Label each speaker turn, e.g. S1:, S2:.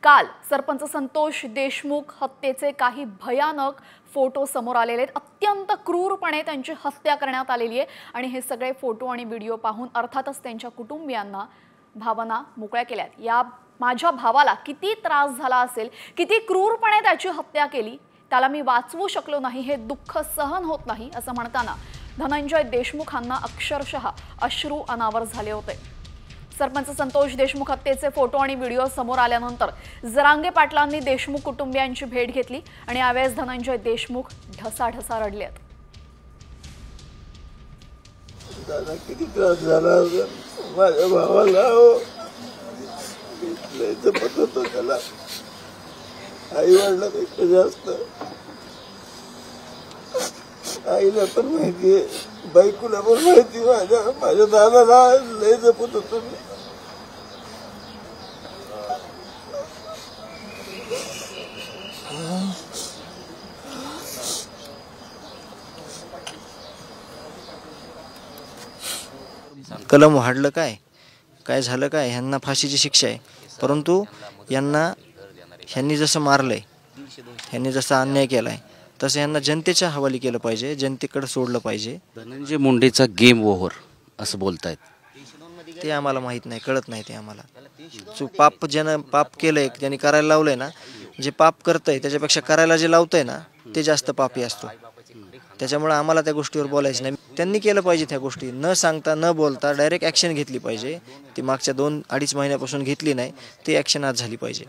S1: काल सरपंच संतोष देशमुख हत्येचे काही भयानक फोटो समोर आलेले आहेत। अत्यंत क्रूरपणे त्यांची हत्या करण्यात आलेली आहे आणि हे सगळे फोटो आणि व्हिडिओ पाहून अर्थातच त्यांच्या कुटुंबियांना भावना मोकळ्या केल्यात। या माझ्या भावाला किती त्रास झाला असेल, किती क्रूरपणे त्याची हत्या केली, त्याला मी वाचवू शकलो नाही, हे दुःख सहन होत नाही असं म्हणताना धनंजय देशमुखांना अक्षरशः अश्रू अनावर झाले होते। सरपंच संतोष देशमुख हत्येचे फोटो आणि व्हिडिओ समोर आल्यानंतर जरांगे पाटलांनी देशमुख कुटुंबियांची भेट घेतली आणि यावेळेस धनंजय देशमुख ढसाढसा रडलेत।
S2: दादा किती त्रास झाला माझ्या भावाला, लय जपत होतो त्याला, आई वडिलांपेक्षा जास्त। आईला पण माहिती आहे, बायकोला पण माहिती, माझ्या दादाला लय जपत होतो मी।
S3: कलम वाढलं काय झालं काय, ह्यांना फाशीची शिक्षा आहे, परंतु ह्यांनी जसं मारलंय, ह्यांनी जसा अन्याय केलाय, तसं यांना जनतेच्या हवाली केलं पाहिजे, जनतेकडे सोडलं पाहिजे।
S4: धनंजय मुंडेचा गेम ओव्हर असं बोलतायत,
S3: ते आम्हाला माहीत नाही, कळत नाही ते आम्हाला। ज्यानं पाप केलंय, ज्यांनी करायला लावलंय ना, जे पाप करतंय त्याच्यापेक्षा करायला जे लावतंय ना ते जास्त पापी असतो। त्याच्यामुळे आम्हाला त्या गोष्टीवर बोलायचं नाही। त्यांनी केलं पाहिजे त्या गोष्टी, न सांगता न बोलता डायरेक्ट ॲक्शन घेतली पाहिजे। ती मागच्या 2-2.5 महिन्यापासून घेतली नाही, ती ॲक्शन आज झाली पाहिजे।